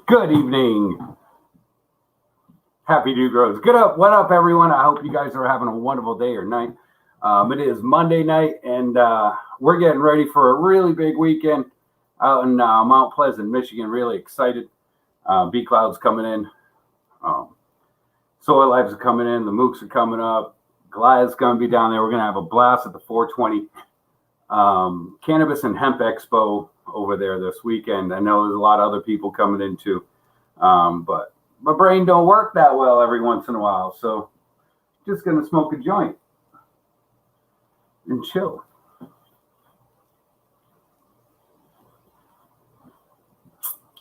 Good evening. Happy New Grows. What up, everyone? I hope you guys are having a wonderful day or night. It is Monday night, and we're getting ready for a really big weekend out in Mount Pleasant, Michigan. Really excited. B Cloud's coming in. Soil Lives are coming in. The Mooks are coming up. Goliath's going to be down there. We're going to have a blast at the 420 Cannabis and Hemp Expo over there this weekend. I know there's a lot of other people coming in too, but my brain don't work that well every once in a while, so just gonna smoke a joint and chill.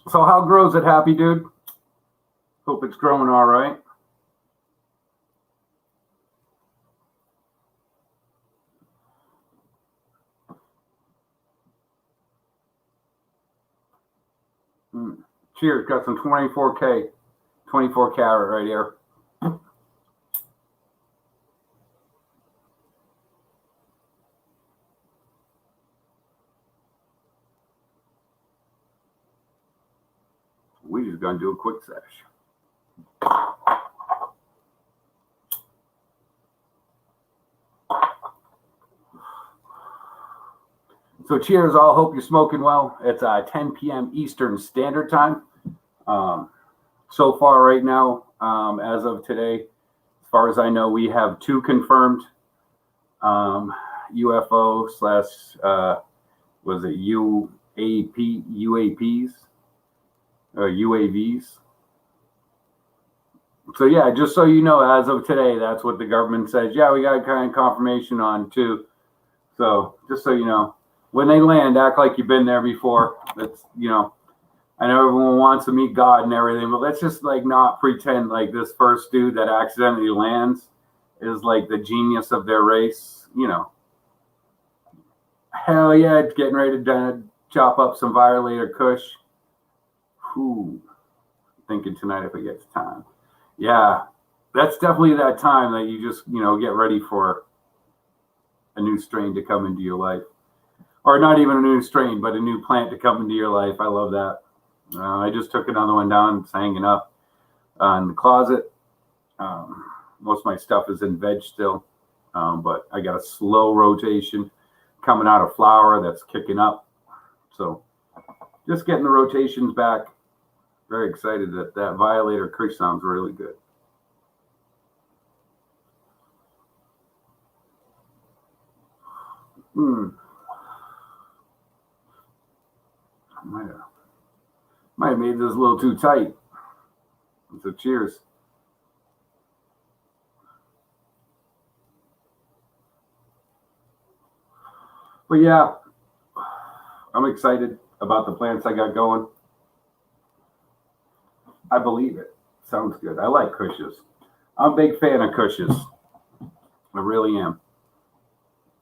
So how grows it, Happy Dude? Hope it's growing all right. Cheers. Got some 24 carat right here. We just gonna do a quick sesh. So cheers all. Hope you're smoking well. It's 10 p.m. Eastern Standard Time. So far right now, as of today, as far as I know, we have 2 confirmed UFO / was it UAPs or UAVs? So yeah, just so you know, as of today, that's what the government says. Yeah, we got kind of confirmation on 2. So just so you know, when they land, act like you've been there before. That's, you know, I know everyone wants to meet God and everything, but let's just like not pretend like this first dude that accidentally lands is like the genius of their race. You know, hell yeah, it's getting ready to chop up some Violator Kush. Whew. Thinking tonight if it gets time. Yeah, that's definitely that time that you just, you know, get ready for a new strain to come into your life. Or not even a new strain, but a new plant to come into your life. I love that. I just took another one down. It's hanging up in the closet. Most of my stuff is in veg still, but I got a slow rotation coming out of flower that's kicking up. So just getting the rotations back. Very excited that Violator Kush sounds really good. Might have made this a little too tight. So cheers. But yeah, I'm excited about the plants I got going. I believe it. Sounds good. I like Kushes. I'm a big fan of Kushes. I really am.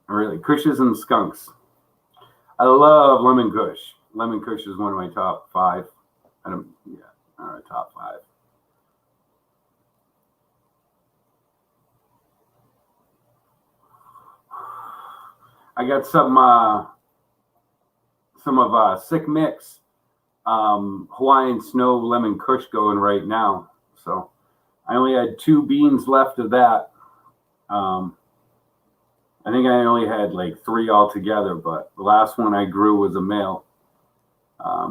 Kushes and skunks. I love Lemon Kush. Lemon Kush is one of my top 5. Top 5. I got some of Sick Mix Hawaiian Snow Lemon Kush going right now. So I only had 2 beans left of that. I think I only had like 3 altogether, but the last one I grew was a male.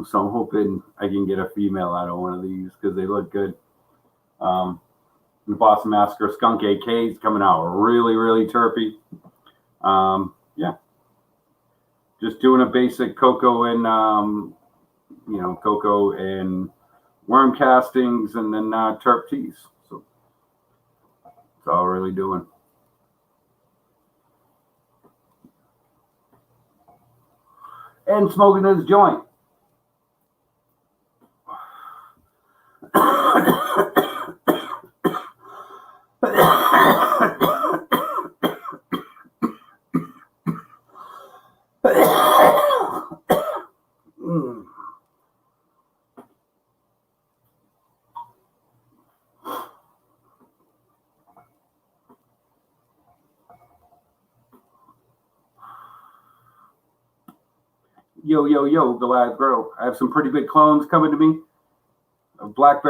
So I'm hoping I can get a female out of one of these because they look good. The Boston Massacre Skunk AK is coming out really, really terpy. Yeah. Just doing a basic cocoa and, cocoa and worm castings and then terp teas. So that's all we're really doing. And smoking his joint. Yo, Goliath Grow. I have some pretty good clones coming to me. black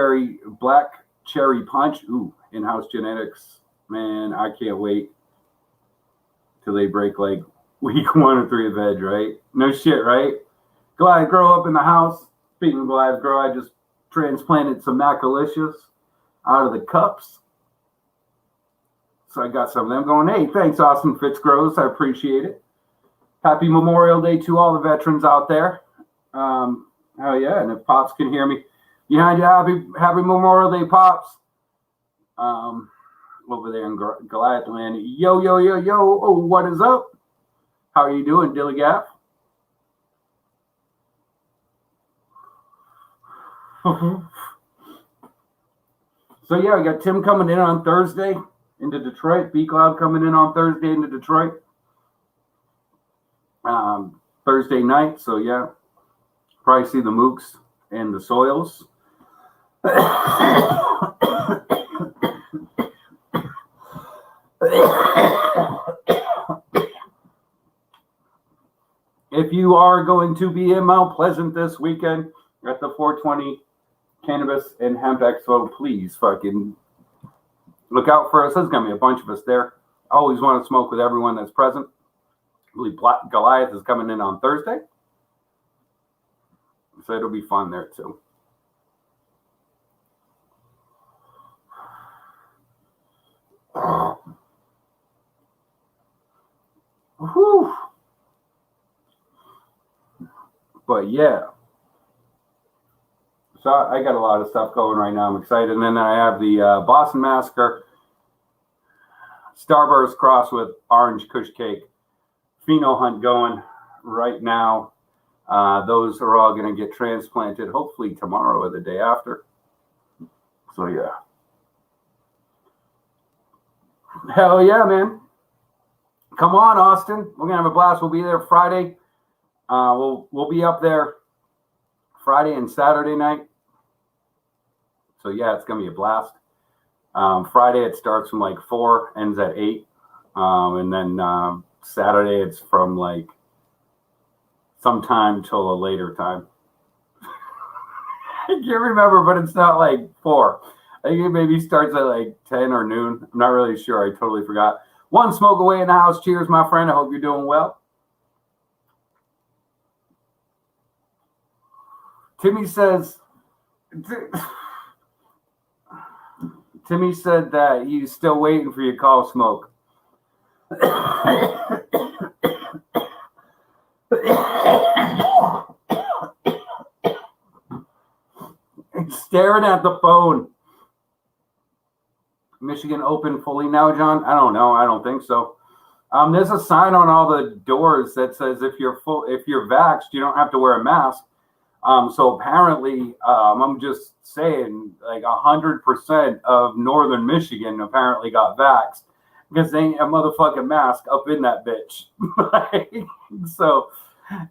cherry punch. Ooh, in-house genetics. Man, I can't wait till they break like week 1 or 3 of veg, right? No shit, right? Glad I grow up in the house. Speaking of glad I grow, I just transplanted some Macalicious out of the cups. So I got some of them going. Hey, thanks, Austin Fitzgroves. I appreciate it. Happy Memorial Day to all the veterans out there. Hell yeah, and if Pops can hear me behind you, happy Memorial Day, Pops. Over there in Goliath land. Yo. Oh, what is up? How are you doing, Dilly Gaff? So yeah, we got Tim coming in on Thursday into Detroit. B Cloud coming in on Thursday into Detroit. Thursday night. So yeah, probably see the Mooks and the Soils. If you are going to be in Mount Pleasant this weekend at the 420 Cannabis and Hemp Expo, please fucking look out for us. There's going to be a bunch of us there. I always want to smoke with everyone that's present. I believe Goliath is coming in on Thursday. So it'll be fun there too. Whew. But yeah. So I got a lot of stuff going right now. I'm excited. And then I have the Boston Massacre Starburst cross with Orange Kush Cake pheno hunt going right now. Those are all going to get transplanted hopefully tomorrow or the day after. So yeah. Hell yeah, man. Come on, Austin. We're going to have a blast. We'll be there Friday. We'll be up there Friday and Saturday night. So yeah, it's going to be a blast. Friday it starts from like 4, ends at 8. And then Saturday it's from like sometime till a later time. I can't remember, but it's not like 4. I think it maybe starts at like 10 or noon. I'm not really sure. I totally forgot. One smoke away in the house. Cheers, my friend. I hope you're doing well. Timmy said that he's still waiting for your call, Smoke. Staring at the phone. Michigan open fully now, John? I don't know. I don't think so. There's a sign on all the doors that says if you're vaxxed, you don't have to wear a mask. So apparently, I'm just saying, like 100% of northern Michigan apparently got vaxxed because they ain't a motherfucking mask up in that bitch. So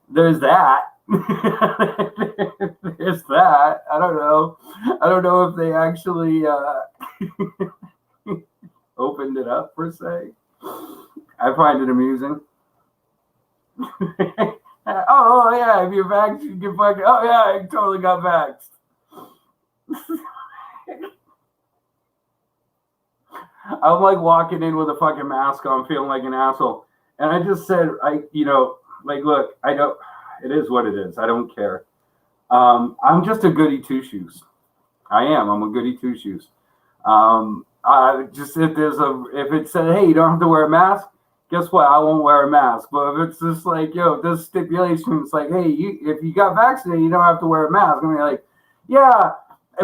there's that. There's that. I don't know. I don't know if they actually opened it up per se. I find it amusing. Oh yeah, if you're vaxxed, you can fucking. Oh yeah, I totally got vaxxed. I'm like walking in with a fucking mask on, feeling like an asshole. And I just said, look, I don't. It is what it is. I don't care. I'm just a goody two shoes. I am. I'm a goody two shoes. Just if it said, hey, you don't have to wear a mask. Guess what? I won't wear a mask. But if it's just like, yo, this stipulation, it's like, hey, if you got vaccinated, you don't have to wear a mask. I'm like, yeah.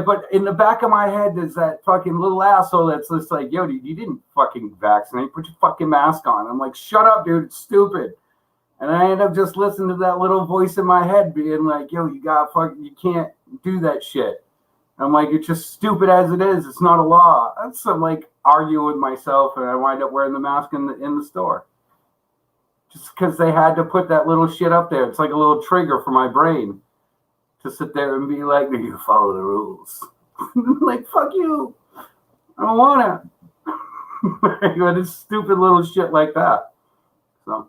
But in the back of my head, there's that fucking little asshole that's just like, yo, dude, you didn't fucking vaccinate. Put your fucking mask on. I'm like, shut up, dude. It's stupid. And I end up just listening to that little voice in my head being like, yo, you can't do that shit. I'm like, it's just stupid as it is. It's not a law. That's some like arguing with myself, and I wind up wearing the mask in the store. Just because they had to put that little shit up there. It's like a little trigger for my brain to sit there and be like, you follow the rules. Like, fuck you. I don't want to. But it's stupid little shit like that. So.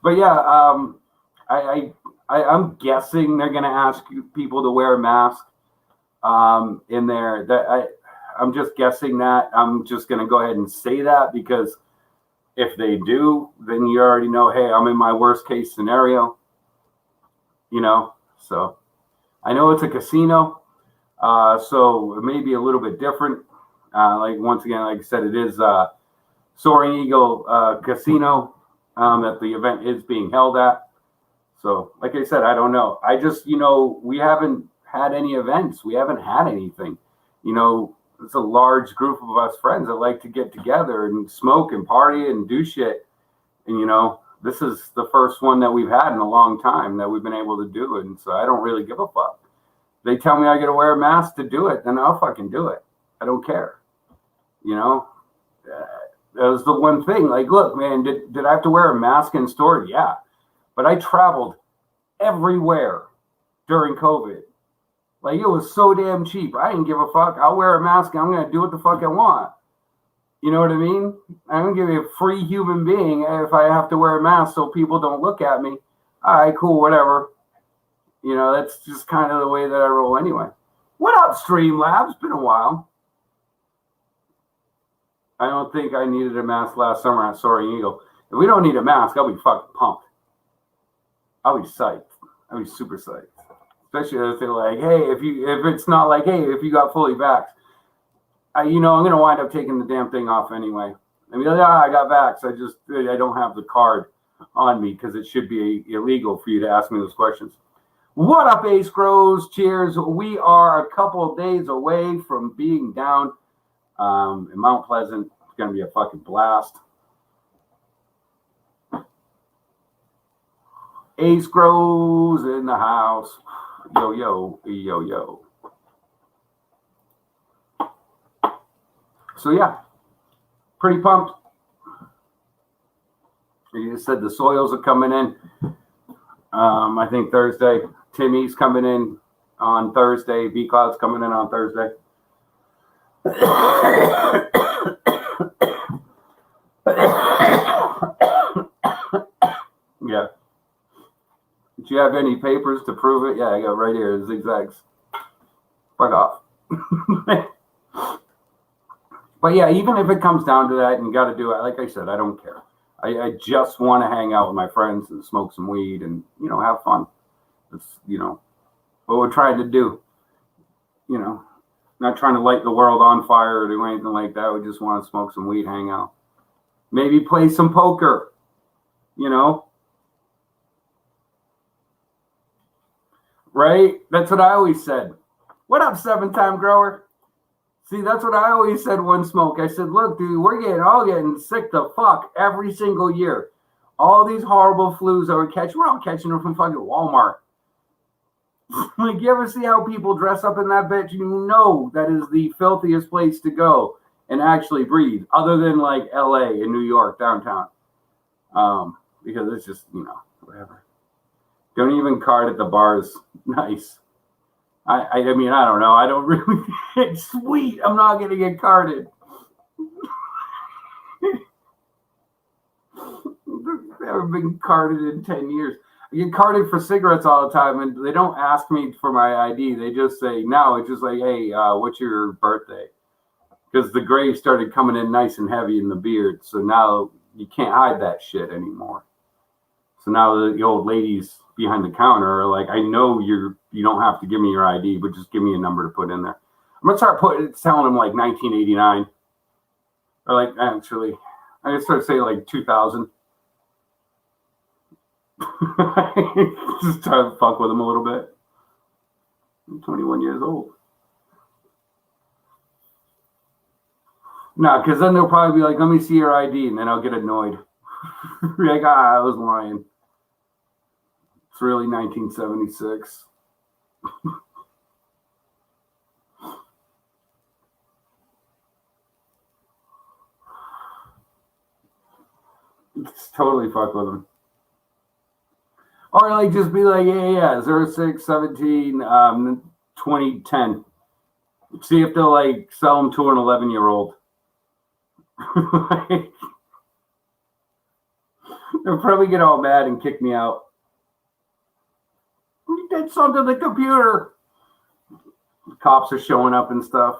But yeah, I'm guessing they're going to ask people to wear a mask in there. I'm just guessing that. I'm just going to go ahead and say that because if they do, then you already know, hey, I'm in my worst case scenario. So I know it's a casino, so it may be a little bit different. Once again, like I said, it is Soaring Eagle Casino that the event is being held at. So, like I said, I don't know. I just, we haven't had any events. We haven't had anything. It's a large group of us friends that like to get together and smoke and party and do shit. And, this is the first one that we've had in a long time that we've been able to do it. And so I don't really give a fuck. They tell me I got to wear a mask to do it, then I'll fucking do it. I don't care. That was the one thing. Like, look, man, did I have to wear a mask in store? Yeah. But I traveled everywhere during COVID. Like, it was so damn cheap. I didn't give a fuck. I'll wear a mask and I'm going to do what the fuck I want. You know what I mean? I'm going to give you a free human being if I have to wear a mask so people don't look at me. All right, cool, whatever. That's just kind of the way that I roll anyway. What up, Streamlabs? Been a while. I don't think I needed a mask last summer at Soaring Eagle. If we don't need a mask, I'll be fucking pumped. I'll be psyched. I'll be super psyched. Especially if they're like, hey, if it's not like, hey, if you got fully vaxxed, I'm going to wind up taking the damn thing off anyway. I mean, I got vaxxed. I don't have the card on me because it should be illegal for you to ask me those questions. What up, Ace Grows? Cheers. We are a couple of days away from being down in Mount Pleasant. It's going to be a fucking blast. Ace Grows in the house. Yo, yo, yo, yo. So, yeah, pretty pumped. You said the soils are coming in. I think Thursday. Timmy's coming in on Thursday. B-Cloud's coming in on Thursday. Yeah. Do you have any papers to prove it? Yeah, I got right here. Zigzags. Fuck off. But yeah, even if it comes down to that and you got to do it, like I said, I don't care. I just want to hang out with my friends and smoke some weed and, have fun. It's, what we're trying to do. Not trying to light the world on fire or do anything like that. We just want to smoke some weed, hang out. Maybe play some poker, Right? That's what I always said. What up, 7-time grower? See, that's what I always said one smoke. I said, look, dude, we're all getting sick the fuck every single year. All these horrible flus that we're all catching them from fucking Walmart. Like, you ever see how people dress up in that bitch? That is the filthiest place to go and actually breathe, other than like LA and New York downtown. Because it's just, whatever. Don't even card at the bars. Nice. I mean, I don't know. I don't really. It's sweet. I'm not going to get carded. I've never been carded in 10 years. I get carded for cigarettes all the time, and they don't ask me for my ID. They just say, no, it's just like, hey, what's your birthday? Because the gray started coming in nice and heavy in the beard. So now you can't hide that shit anymore. So now the old ladies behind the counter are like, I know you don't have to give me your ID, but just give me a number to put in there. I'm going to start telling them like 1989. Or like, actually, I'm going to start saying like 2000. Just try to fuck with them a little bit. I'm 21 years old. No, because then they'll probably be like, let me see your ID, and then I'll get annoyed. Like, I was lying. It's really 1976. It's totally fuck with them. Or like just be like, yeah, 06/17, 2010. See if they'll like sell them to an 11-year-old. They'll probably get all mad and kick me out. did something to the computer. Cops are showing up and stuff.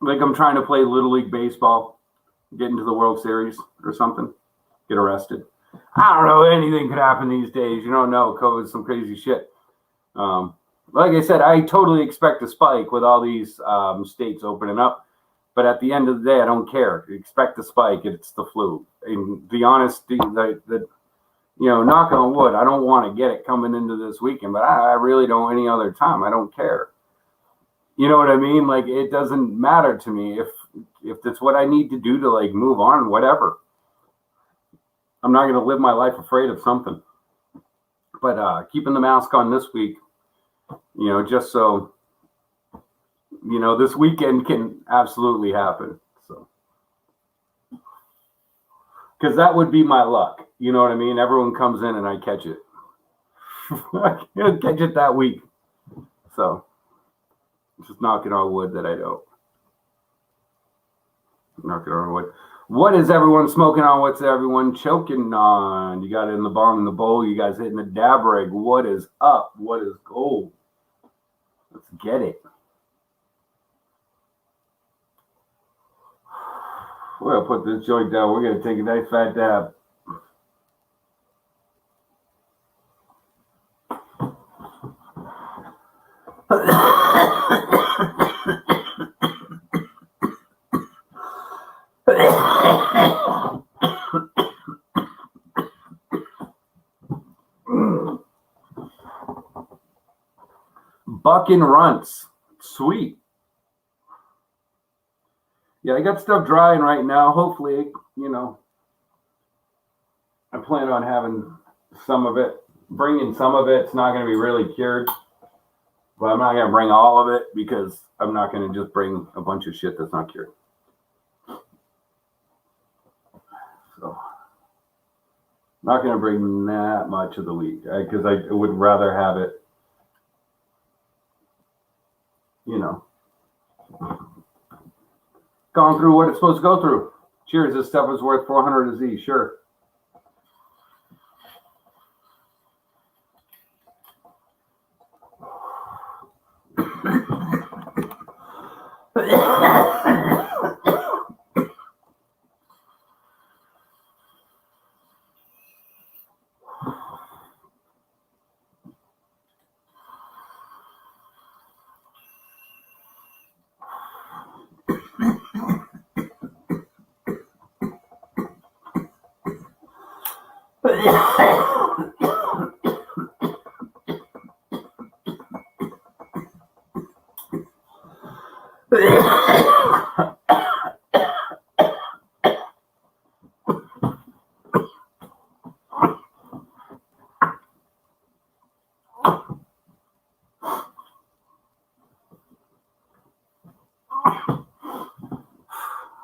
Like I'm trying to play Little League Baseball, get into the World Series or something, get arrested. I don't know. Anything could happen these days. You don't know. COVID's some crazy shit. Like I said, I totally expect a spike with all these states opening up. But at the end of the day, I don't care. Expect a spike. It's the flu. And the honesty, knock on wood, I don't want to get it coming into this weekend, but I really don't any other time. I don't care. You know what I mean? Like, it doesn't matter to me if that's what I need to do to, like, move on, whatever. I'm not going to live my life afraid of something. But keeping the mask on this week, just so, this weekend can absolutely happen. So, because that would be my luck. You know what I mean? Everyone comes in and I catch it. I can't catch it that week. So, just knocking on wood that I don't. Knocking on wood. What is everyone smoking on? What's everyone choking on? You got it in the bong, in the bowl. You guys hitting the dab rig. What is up? What is gold? Let's get it. We're going to put this joint down. We're going to take a nice fat dab. Bucking runts. Sweet. Yeah, I got stuff drying right now. Hopefully, I plan on having some of it. Bringing some of it. It's not going to be really cured. But I'm not going to bring all of it because I'm not going to just bring a bunch of shit that's not cured. So, not going to bring that much of the weed because I would rather have it, gone through what it's supposed to go through. Cheers, this stuff is worth 400 a Z, sure.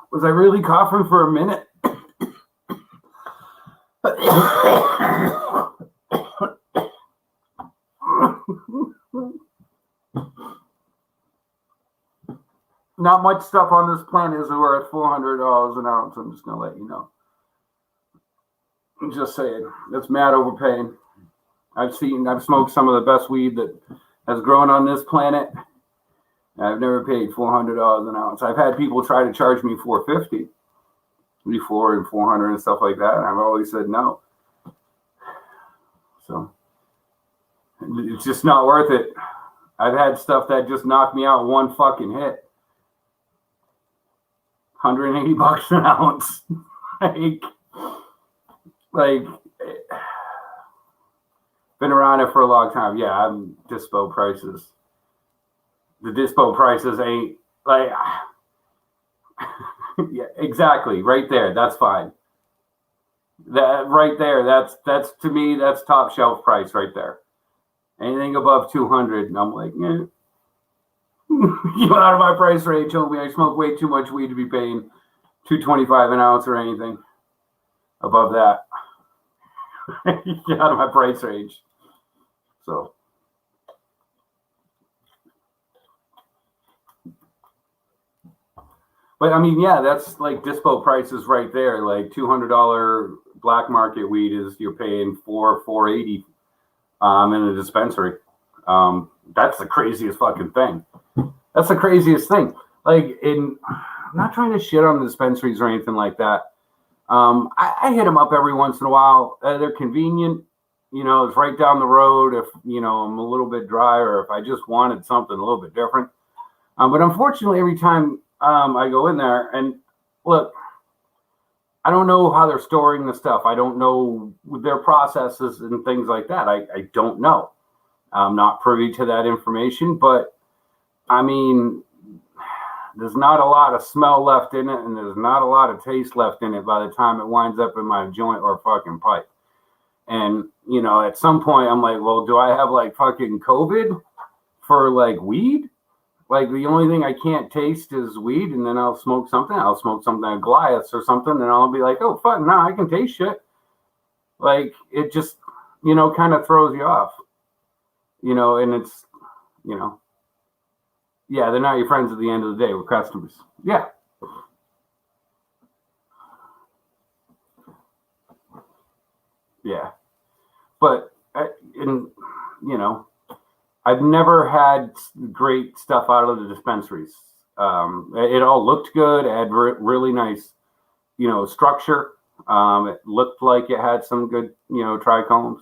Was I really coughing for a minute? Not much stuff on this plant is worth $400 an ounce. I'm just going to let you know. I'm just saying. That's mad overpaying. I've smoked some of the best weed that has grown on this planet. I've never paid $400 an ounce. I've had people try to charge me $450 before and $400 and stuff like that. And I've always said no. So it's just not worth it. I've had stuff that just knocked me out one fucking hit. $180 an ounce. like, been around it for a long time. Yeah, I'm dispo prices. The dispo prices ain't like, yeah, exactly. Right there. That's fine. That right there. That's to me, that's top shelf price right there. Anything above 200, and I'm like, yeah. You out of my price range. Told me I smoke way too much weed to be paying $225 an ounce or anything above that. Get out of my price range. So. But I mean, yeah, that's like dispo prices right there. Like $200 black market weed is you're paying $480 in a dispensary. That's the craziest fucking thing. That's the craziest thing. Like, I'm not trying to shit on the dispensaries or anything like that. I hit them up every once in a while. They're convenient. You know, it's right down the road. If, you know, I'm a little bit dry or if I just wanted something a little bit different. But unfortunately, every time I go in there and look, I don't know how they're storing the stuff. I don't know their processes and things like that. I don't know. I'm not privy to that information, but I mean, there's not a lot of smell left in it, and there's not a lot of taste left in it by the time it winds up in my joint or fucking pipe. And, you know, at some point I'm like, well, do I have like fucking COVID for like weed? Like the only thing I can't taste is weed, and then I'll smoke something. I'll smoke something like Goliaths or something, and I'll be like, oh, fuck, no, I can taste shit. Like it just, you know, kind of throws you off. You know, and it's, you know, yeah, they're not your friends at the end of the day. We're customers. Yeah. Yeah. But, you know, I've never had great stuff out of the dispensaries. It all looked good. It had really nice, you know, structure. It looked like it had some good, you know, trichomes.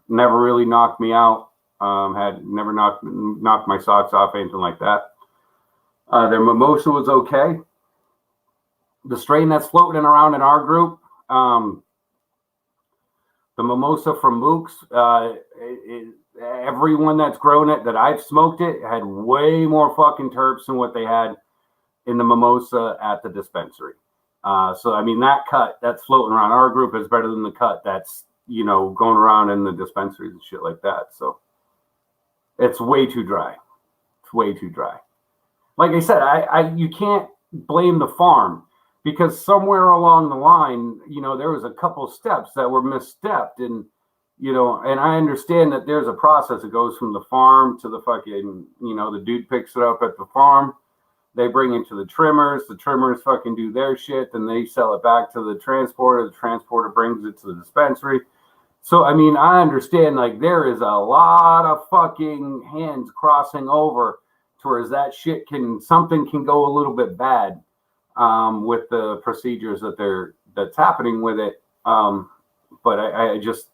Never really knocked me out. Had never knocked my socks off, anything like that. Their mimosa was okay. The strain that's floating around in our group, the mimosa from Mook's, everyone that's grown it that I've smoked it had way more fucking terps than what they had in the mimosa at the dispensary. So I mean, that cut that's floating around our group is better than the cut that's, you know, going around in the dispensaries and shit like that. So it's way too dry. It's way too dry. Like I said, you can't blame the farm because somewhere along the line, you know, there was a couple steps that were misstepped, and you know, and I understand that there's a process. It goes from the farm to the fucking, you know, the dude picks it up at the farm. They bring it to the trimmers fucking do their shit. Then they sell it back to the transporter. The transporter brings it to the dispensary. So, I mean, I understand, like, there is a lot of fucking hands crossing over towards that shit something can go a little bit bad with the procedures that's happening with it. But I just,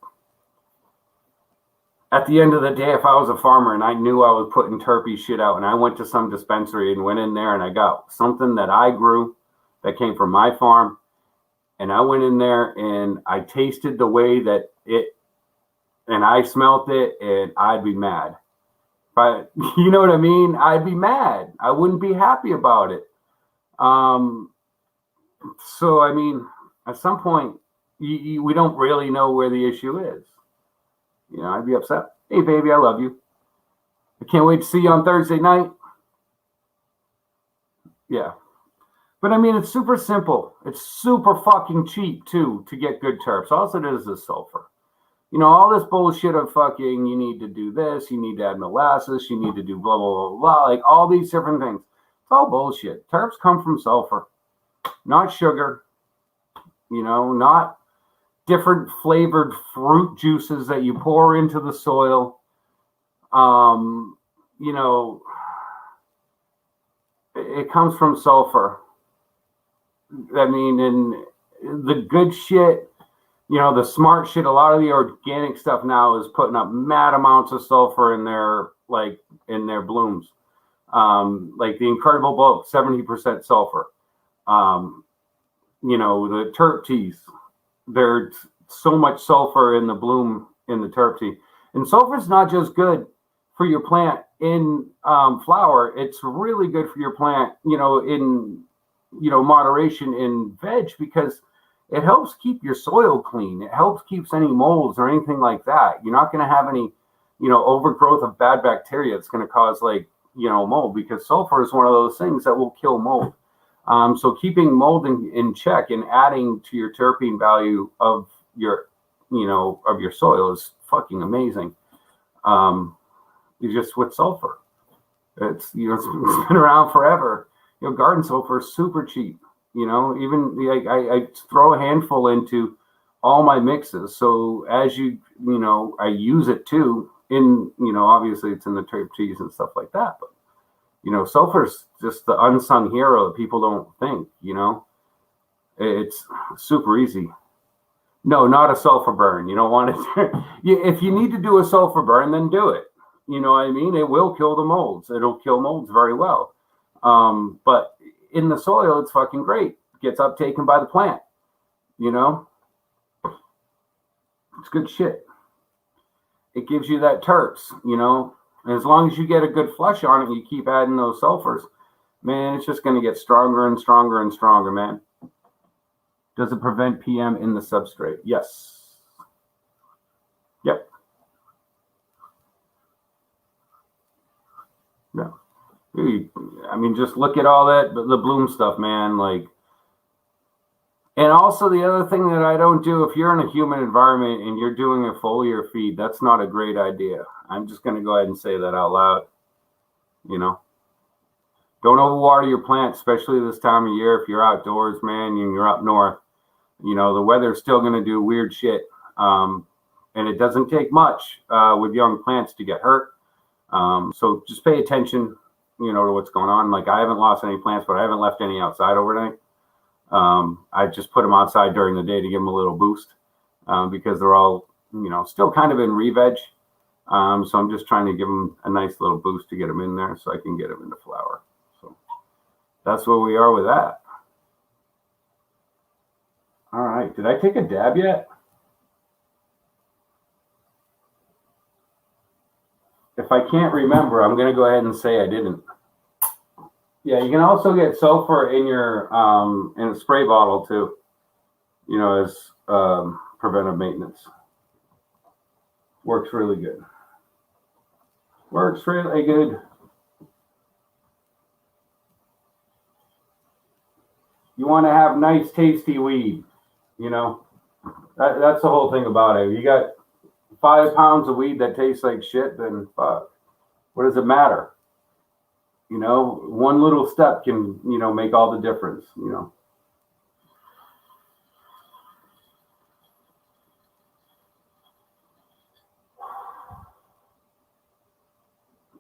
at the end of the day, if I was a farmer and I knew I was putting terpy shit out and I went to some dispensary and went in there and I got something that I grew that came from my farm, and I went in there and I tasted the way that and I smelt it, and I'd be mad. But you know what I mean? I'd be mad. I wouldn't be happy about it. So, I mean, at some point, we don't really know where the issue is. You know, I'd be upset. Hey, baby, I love you. I can't wait to see you on Thursday night. Yeah. But I mean, it's super simple. It's super fucking cheap, too, to get good terps. All it is sulfur. You know, all this bullshit of fucking, you need to do this, you need to add molasses, you need to do blah, blah, blah, blah, like all these different things. It's all bullshit. Terps come from sulfur, not sugar, you know, not different flavored fruit juices that you pour into the soil. You know, it comes from sulfur. I mean, and the good shit, you know, the smart shit, a lot of the organic stuff now is putting up mad amounts of sulfur in their blooms. Like the Incredible Bulk, 70% sulfur. You know, the terp teas, there's so much sulfur in the bloom in the terp tea. And sulfur is not just good for your plant in flower. It's really good for your plant, you know, in, you know, moderation in veg, because it helps keep your soil clean. It helps keeps any molds or anything like that. You're not going to have any, you know, overgrowth of bad bacteria. It's going to cause, like, you know, mold, because sulfur is one of those things that will kill mold. So keeping mold in check and adding to your terpene value of your, you know, of your soil is fucking amazing. You just with sulfur, it's, you know, it's been around forever. garden sulfur is super cheap. Even like I throw a handful into all my mixes. So as I use it too in, obviously it's in the terp cheese and stuff like that. But, sulfur's just the unsung hero that people don't think, it's super easy. No, not a sulfur burn. You don't want it. If you need to do a sulfur burn, then do it. You know what I mean? It will kill the molds. It'll kill molds very well. But in the soil, it's fucking great. It gets uptaken by the plant. It's good shit. It gives you that terps, And as long as you get a good flush on it, and you keep adding those sulfurs, man, it's just going to get stronger and stronger and stronger, man. Does it prevent PM in the substrate? Yes. Yep. Yeah. I mean, just look at all that, the bloom stuff, man. Like, and also the other thing that I don't do, if you're in a humid environment and you're doing a foliar feed, that's not a great idea. I'm just going to go ahead and say that out loud. Don't overwater your plants, especially this time of year. If you're outdoors, man, and you're up north, the weather's still going to do weird shit. And it doesn't take much with young plants to get hurt. So just pay attention, to what's going on. Like, I haven't lost any plants, but I haven't left any outside overnight. I just put them outside during the day to give them a little boost because they're all, still kind of in re-veg. So I'm just trying to give them a nice little boost to get them in there so I can get them into flower. So that's where we are with that. All right. Did I take a dab yet? If I can't remember, I'm going to go ahead and say I didn't. Yeah, you can also get sulfur in your in a spray bottle too, as preventive maintenance. Works really good. Works really good. You want to have nice, tasty weed, That's the whole thing about it. You got 5 pounds of weed that tastes like shit, then fuck. What does it matter? One little step can, make all the difference,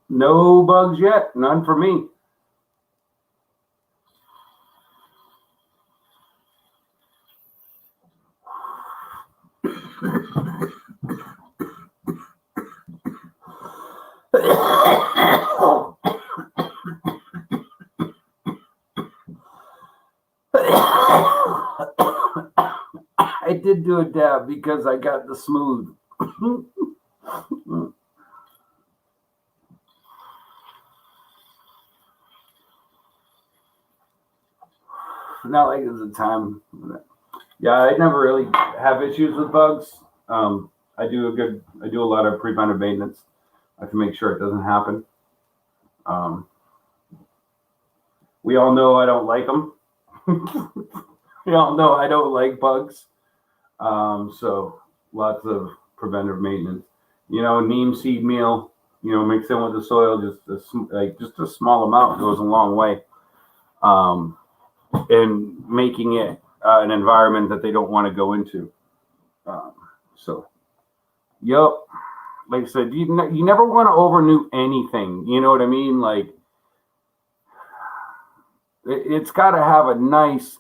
No bugs yet. None for me. I did do a dab because I got the smooth. Not like it's a time. Yeah, I never really have issues with bugs. I do a lot of preventive maintenance to make sure it doesn't happen. We all know I don't like them. We all know I don't like bugs. So lots of preventive maintenance. Neem seed meal, mix in with the soil, just a small amount goes a long way. And making it an environment that they don't want to go into. Yep. Like I said, you never want to overnew anything. You know what I mean? Like, it's got to have a nice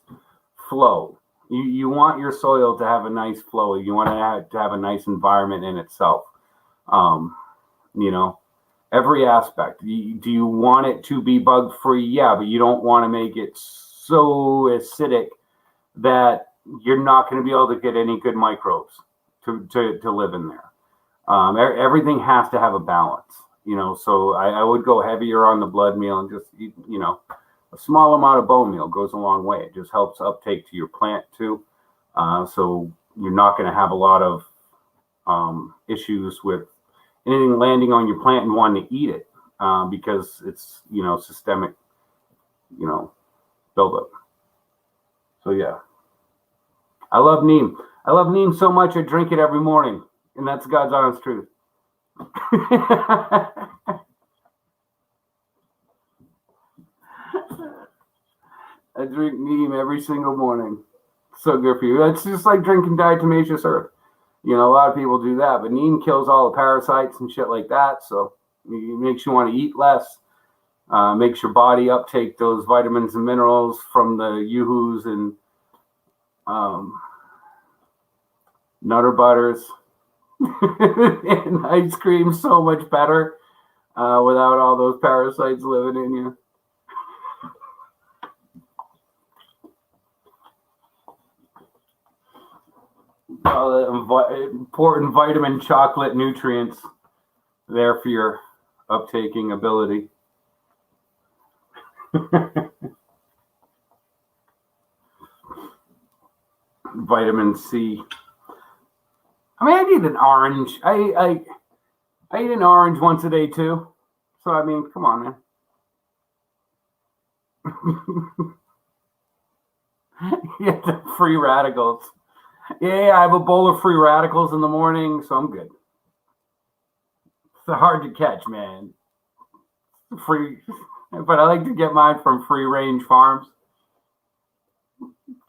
flow. You want your soil to have a nice flow. You want to have a nice environment in itself. Every aspect. Do you want it to be bug free? Yeah, but you don't want to make it so acidic that you're not going to be able to get any good microbes to live in there. Everything has to have a balance, so I would go heavier on the blood meal and just, a small amount of bone meal goes a long way. It just helps uptake to your plant too. So you're not going to have a lot of issues with anything landing on your plant and wanting to eat it because it's, systemic, buildup. So yeah, I love neem. I love neem so much I drink it every morning, and that's God's honest truth. I drink neem every single morning. So good for you. That's just like drinking diatomaceous earth. You know, a lot of people do that, but neem kills all the parasites and shit like that. So it makes you want to eat less. Makes your body uptake those vitamins and minerals from the yoo-hoos and Nutter Butters and ice cream so much better without all those parasites living in you. All the important vitamin chocolate nutrients there for your uptaking ability. Vitamin C. I mean, I need an orange. I eat an orange once a day too. So I mean, come on, man. Yeah, the free radicals. Yeah, I have a bowl of free radicals in the morning, so I'm good. It's hard to catch, man. Free, but I like to get mine from free range farms.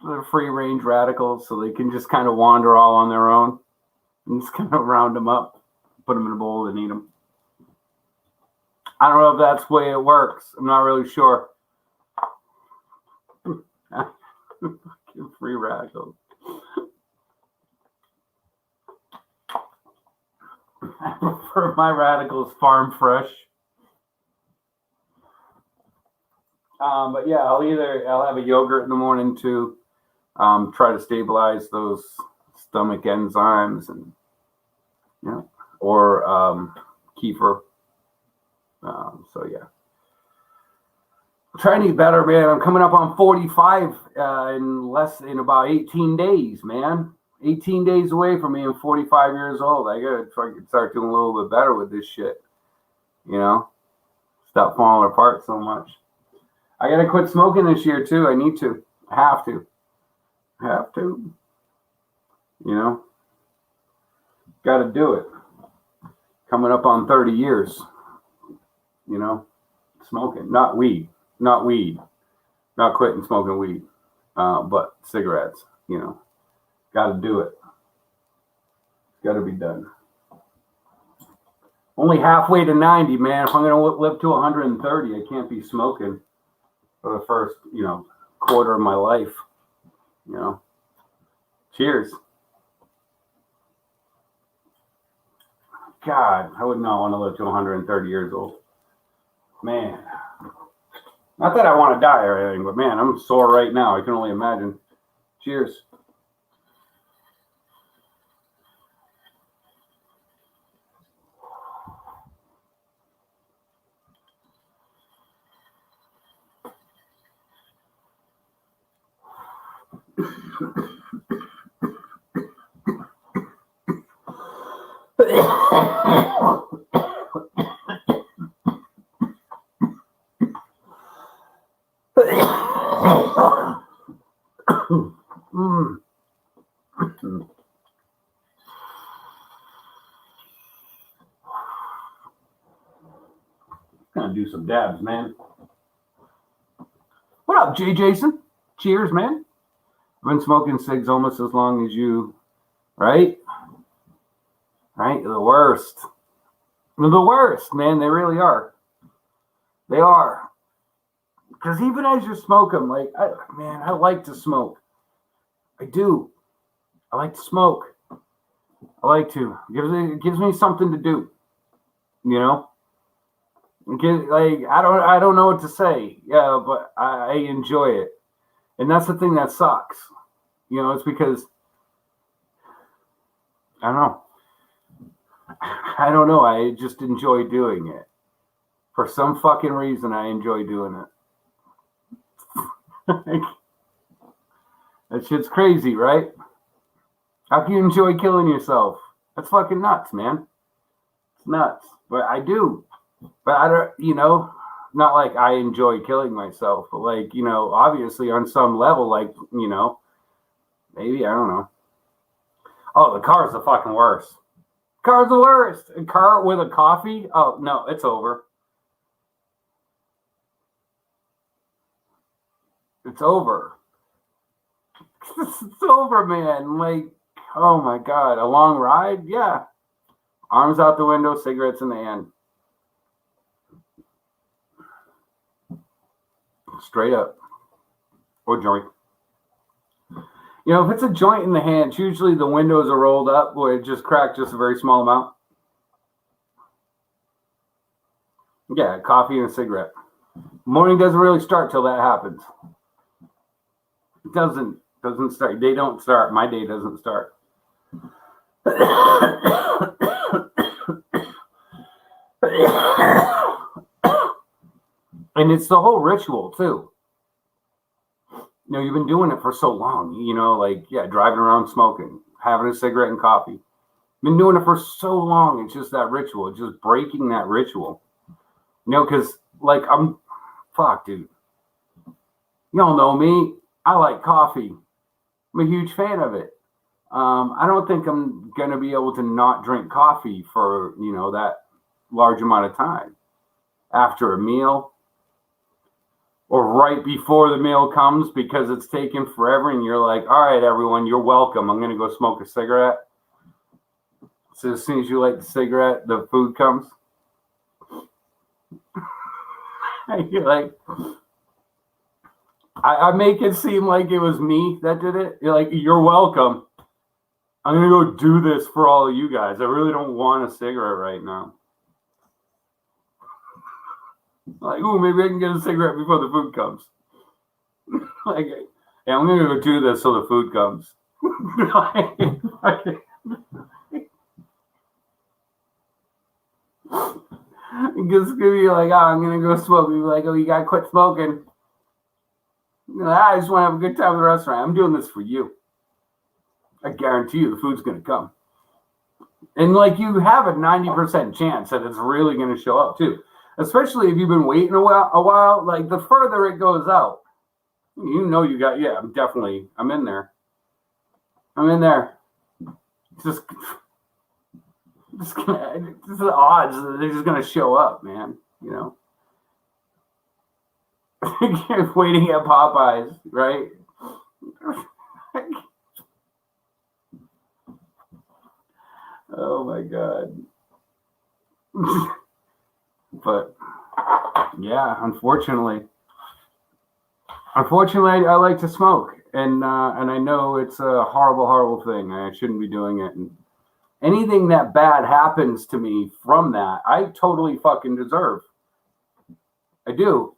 The free range radicals, so they can just kind of wander all on their own and just kind of round them up, put them in a bowl and eat them. I don't know if that's the way it works. I'm not really sure. Free radicals. I prefer my radicals farm fresh. But yeah, I'll have a yogurt in the morning to try to stabilize those stomach enzymes and or kefir. So yeah, I'm trying to eat better, man. I'm coming up on 45 in about 18 days, man. 18 days away from being 45 years old. I gotta start doing a little bit better with this shit. You know, stop falling apart so much. I gotta quit smoking this year too. I need to. I have to. You know, gotta do it. Coming up on 30 years. You know, smoking, not weed, not quitting smoking weed, but cigarettes. You know, gotta do it. It's gotta be done. Only halfway to 90, man. If I'm gonna live to 130, I can't be smoking for the first, quarter of my life. Cheers. God, I would not want to live to 130 years old. Man. Not that I want to die or anything, but man, I'm sore right now. I can only imagine. Cheers. Gonna do some dabs, man. What up, J. Jason? Cheers, man. I've been smoking cigs almost as long as you, right? Right? The worst. They're the worst, man. They really are. They are. Because even as you smoke them, I like to smoke. I do. I like to smoke. I like to. It gives me something to do. You know? I don't know what to say. Yeah, but I enjoy it. And that's the thing that sucks. It's because I don't know. I just enjoy doing it. For some fucking reason, I enjoy doing it. That shit's crazy, right? How can you enjoy killing yourself? That's fucking nuts, man. It's nuts. But I do. But I don't, not like I enjoy killing myself, but obviously on some level, maybe, I don't know. Oh, the car's the fucking worst. Car's the worst. A car with a coffee? Oh, no, it's over. It's over. It's over, man. Like, oh my God. A long ride? Yeah. Arms out the window, cigarettes in the hand. Straight up. Or joint. You know, if it's a joint in the hand, usually the windows are rolled up where it just cracked just a very small amount. Yeah, coffee and a cigarette. Morning doesn't really start till that happens. It doesn't start. They don't start. My day doesn't start. And it's the whole ritual too. You know, you've been doing it for so long, you know, like, yeah, driving around smoking, having a cigarette and coffee. Been doing it for so long. It's just that ritual. It's just breaking that ritual. You know, because, like, fuck, dude. Y'all know me. I like coffee. I'm a huge fan of it. I don't think I'm going to be able to not drink coffee for, you know, that large amount of time. After a meal or right before the meal comes because it's taken forever and you're like, all right, everyone, you're welcome. I'm going to go smoke a cigarette. So as soon as you light the cigarette, the food comes. You're like, I make it seem like it was me that did it. You're like, you're welcome. I'm going to go do this for all of you guys. I really don't want a cigarette right now. Like, ooh, maybe I can get a cigarette before the food comes. Like, yeah, I'm going to go do this so the food comes. Just give you like, oh, I'm going to go smoke. You're like, oh, you got to quit smoking. You're like, I just want to have a good time at the restaurant. I'm doing this for you. I guarantee you the food's going to come. And like you have a 90% chance that it's really going to show up too. Especially if you've been waiting a while, like the further it goes out, you know you got, yeah, I'm in there. Just the odds that they're just going to show up, man, you know. Waiting at Popeyes, right? Oh my God. But yeah, unfortunately, I like to smoke, and I know it's a horrible thing. I shouldn't be doing it. And anything that bad happens to me from that, I totally fucking deserve. I do.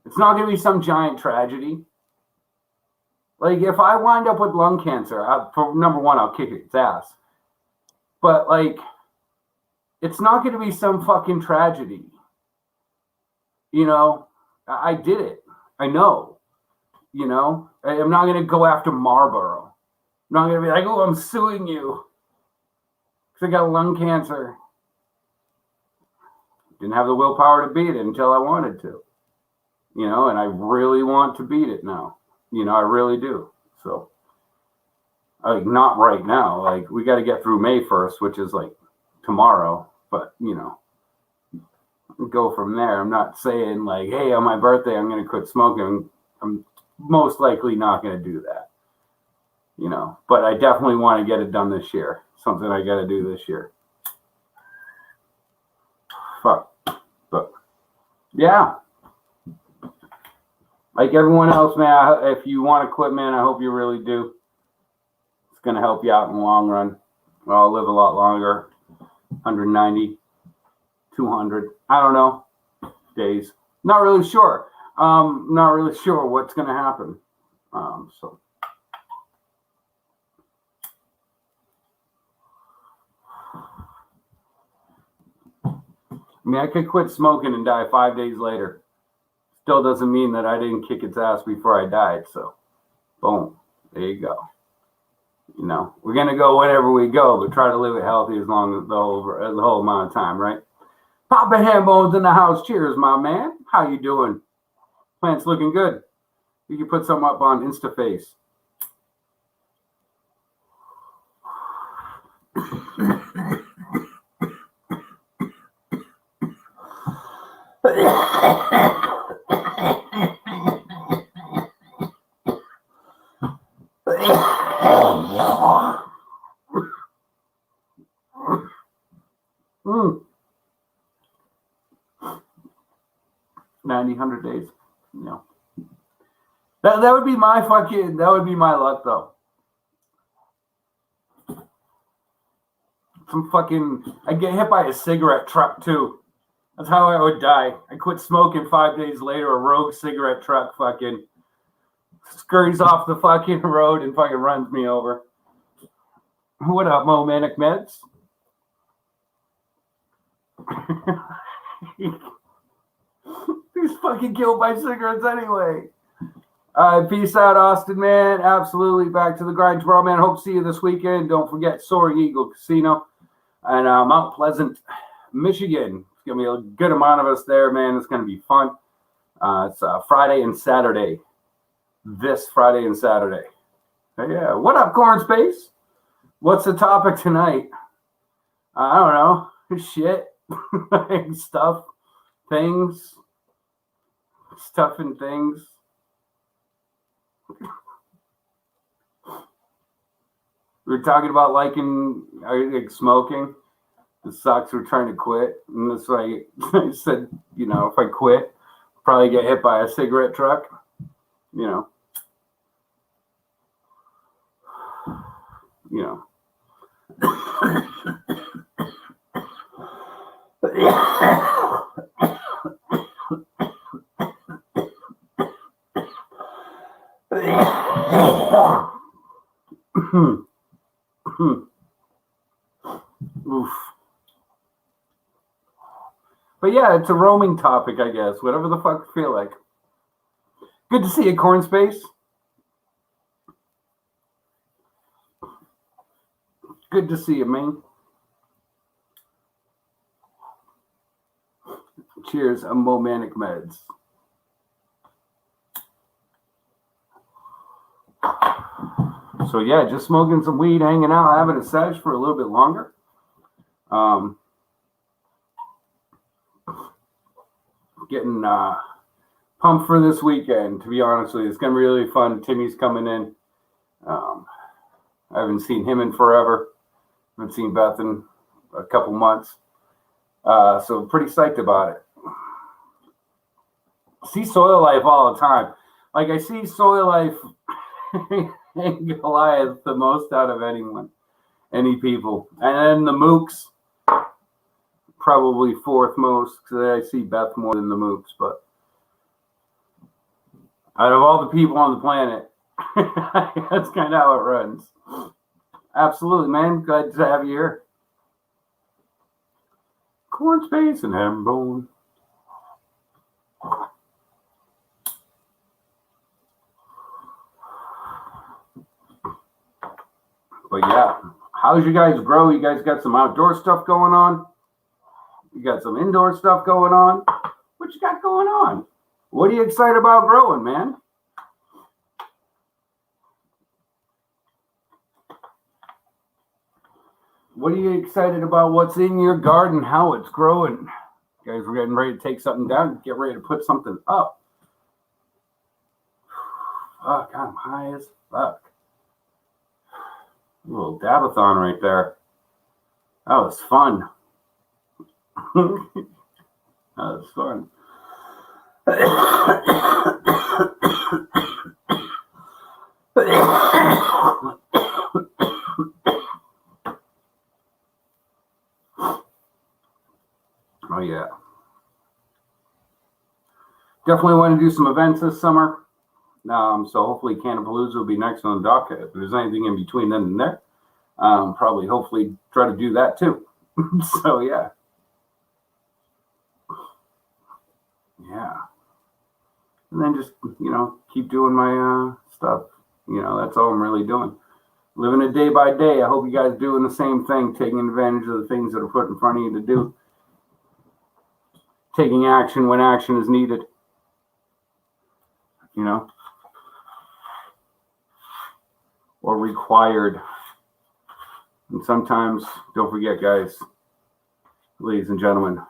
It's not going to be some giant tragedy. Like if I wind up with lung cancer, for number one, I'll kick its ass. But like, it's not going to be some fucking tragedy. You know, I did it. I know. You know, I'm not going to go after Marlboro. I'm not going to be like, oh, I'm suing you because I got lung cancer. Didn't have the willpower to beat it until I wanted to. You know, and I really want to beat it now. You know, I really do. So, like, not right now. Like, we got to get through May 1st, which is like tomorrow. But, you know, go from there. I'm not saying like, hey, on my birthday, I'm going to quit smoking. I'm most likely not going to do that. You know, but I definitely want to get it done this year. Something I got to do this year. Fuck. But, yeah. Like everyone else, man, if you want to quit, man, I hope you really do. It's going to help you out in the long run. Well, I'll live a lot longer. 190, 200. I don't know. Days. Not really sure. Not really sure what's going to happen. So. I mean, I could quit smoking and die 5 days later. Still doesn't mean that I didn't kick its ass before I died. So, boom. There you go. You know, we're going to go whenever we go, but try to live it healthy as long as the whole amount of time, right? Papa Hambones in the house. Cheers, my man. How you doing? Plant's looking good. You can put some up on InstaFace. That would be my luck though. I'd get hit by a cigarette truck too. That's how I would die. I quit smoking 5 days later. A rogue cigarette truck fucking scurries off the fucking road and fucking runs me over. What up, Mo Manic Meds? He's fucking killed by cigarettes anyway. Peace out, Austin, man. Absolutely back to the grind tomorrow, man. Hope to see you this weekend. Don't forget Soaring Eagle Casino and Mount Pleasant, Michigan. It's going to be a good amount of us there, man. It's going to be fun. It's Friday and Saturday. This Friday and Saturday. Yeah. What up, Corn Space? What's the topic tonight? I don't know. Shit. Stuff. Things. Stuff and things. We were talking about like smoking. It sucks. We're trying to quit. And that's why I said, if I quit, probably get hit by a cigarette truck. Oof. But yeah, it's a roaming topic, I guess. Whatever the fuck you feel like. Good to see you, Corn Space. Good to see you, man. Cheers, Mo Manic Meds. So yeah, just smoking some weed, hanging out, having a sesh for a little bit longer. Getting pumped for this weekend, to be honest with you. It's going to be really fun. Timmy's coming in. I haven't seen him in forever. I haven't seen Beth in a couple months. So pretty psyched about it. See Soil Life all the time. Like I see Soil Life and Goliath the most out of any people. And then the Mooks, probably fourth most, because I see Beth more than the Mooks. But out of all the people on the planet, that's kind of how it runs. Absolutely, man. Glad to have you here. Corn Space and ham bone. But yeah, how's you guys grow? You guys got some outdoor stuff going on? You got some indoor stuff going on? What you got going on? What are you excited about growing, man? What are you excited about? What's in your garden? How it's growing? You guys, we're getting ready to take something down. Get ready to put something up. Fuck, I'm high as fuck. A little dabathon right there. That was fun. That was fun. Oh yeah. Definitely want to do some events this summer. So hopefully Cannabis will be next on the docket. If there's anything in between then and there, probably hopefully try to do that too. So yeah. Yeah. And then just, keep doing my stuff. That's all I'm really doing. Living it day by day. I hope you guys doing the same thing, taking advantage of the things that are put in front of you to do. Taking action when action is needed. Or required. And sometimes, don't forget, guys, ladies and gentlemen,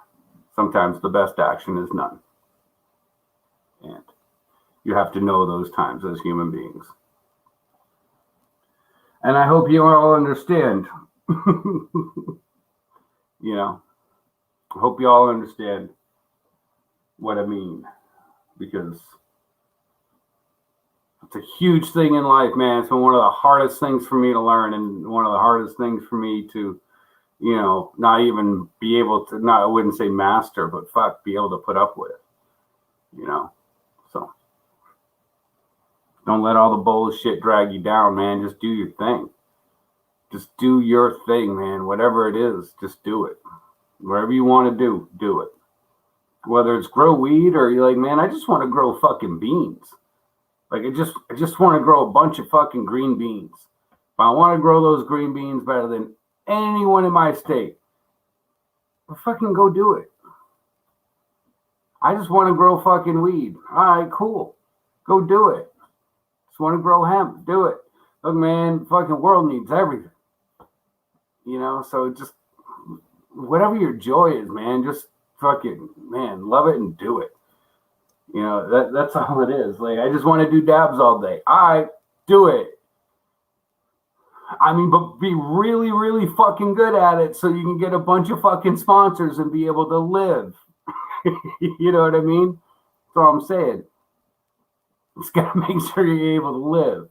sometimes the best action is none. And you have to know those times as human beings. And I hope you all understand. I hope you all understand what I mean. Because It's a huge thing in life, man. It's been one of the hardest things for me to learn, and one of the hardest things for me to, not even be able to, not, I wouldn't say master, but be able to put up with, So don't let all the bullshit drag you down, man. Just do your thing. Just do your thing, man. Whatever it is, just do it. Whatever you want to do, do it. Whether it's grow weed or you're like, man, I just want to grow fucking beans. Like, I just want to grow a bunch of fucking green beans. If I want to grow those green beans better than anyone in my state, well, fucking go do it. I just want to grow fucking weed. All right, cool. Go do it. Just want to grow hemp. Do it. Look, man, fucking world needs everything. So just whatever your joy is, man, just fucking, man, love it and do it. That's all it is. Like, I just want to do dabs all day. All right, do it. I mean, but be really, really fucking good at it so you can get a bunch of fucking sponsors and be able to live. You know what I mean? That's all I'm saying. Just gotta make sure you're able to live.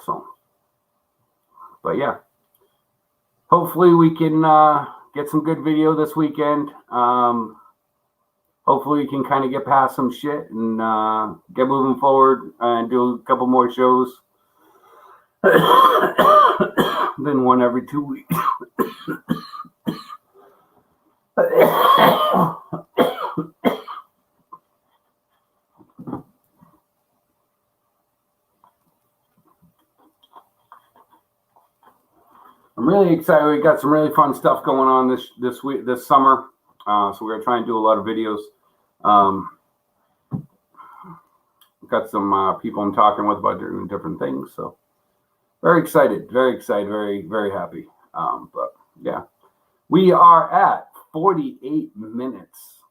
So. But yeah. Hopefully we can get some good video this weekend. Hopefully we can kind of get past some shit and get moving forward and do a couple more shows. Then one every 2 weeks. I'm really excited. We got some really fun stuff going on this summer. So we're gonna try and do a lot of videos. Got some people I'm talking with about doing different things. So very excited, very, very happy. But yeah, we are at 48 minutes.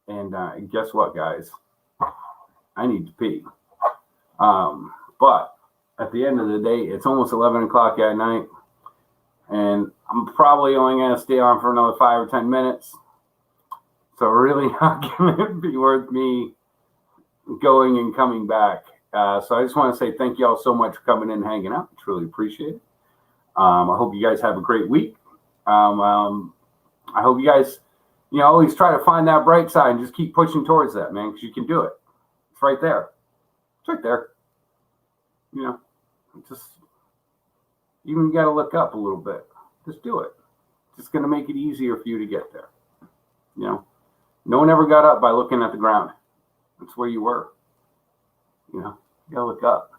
And guess what, guys? I need to pee. But at the end of the day, it's almost 11 o'clock at night. And I'm probably only going to stay on for another 5 or 10 minutes. So really not going to be worth me going and coming back. So I just want to say thank you all so much for coming in and hanging out. I truly appreciate it. I hope you guys have a great week. I hope you guys, always try to find that bright side and just keep pushing towards that, man, because you can do it. It's right there. It's right there. Just even got to look up a little bit. Just do it. It's just going to make it easier for you to get there. No one ever got up by looking at the ground. That's where you were. You got to look up.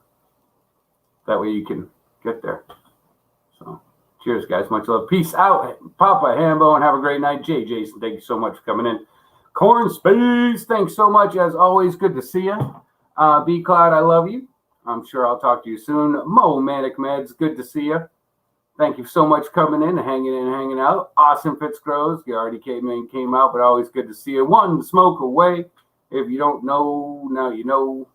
That way you can get there. So, cheers, guys. Much love. Peace out. Papa Hambo, and have a great night. Jay Jason, thank you so much for coming in. Corn Space, thanks so much. As always, good to see you. B Cloud, I love you. I'm sure I'll talk to you soon. Mo Manic Meds, good to see you. Thank you so much for coming in, hanging out. Awesome Fitzgroves, you already came out, but always good to see you. One smoke away. If you don't know, now you know.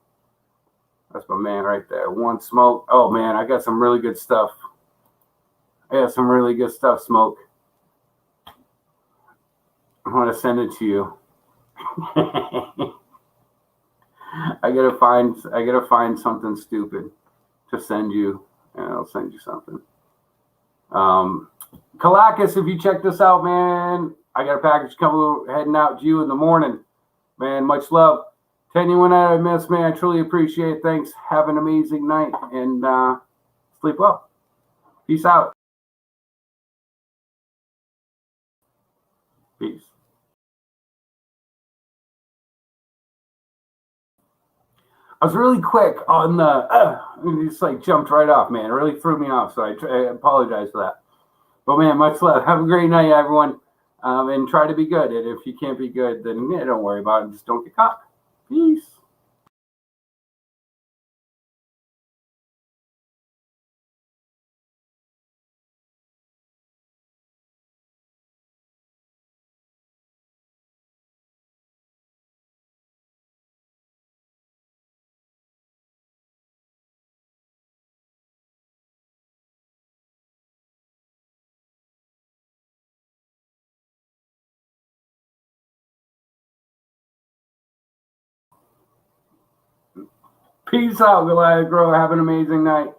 That's my man right there. One smoke. Oh, man, I got some really good stuff. Smoke. I want to send it to you. I gotta find something stupid to send you, and I'll send you something. Kalakis, if you check this out, man, I got a package heading out to you in the morning. Man, much love. To anyone that I missed, man, I truly appreciate it. Thanks. Have an amazing night, and sleep well. Peace out. Peace. I was really quick on the, just like jumped right off, man. It really threw me off, so I apologize for that. But man, much love. Have a great night, everyone. And try to be good. And if you can't be good, then don't worry about it. Just don't get caught. Peace. Peace out, Goliath Grow. Have an amazing night.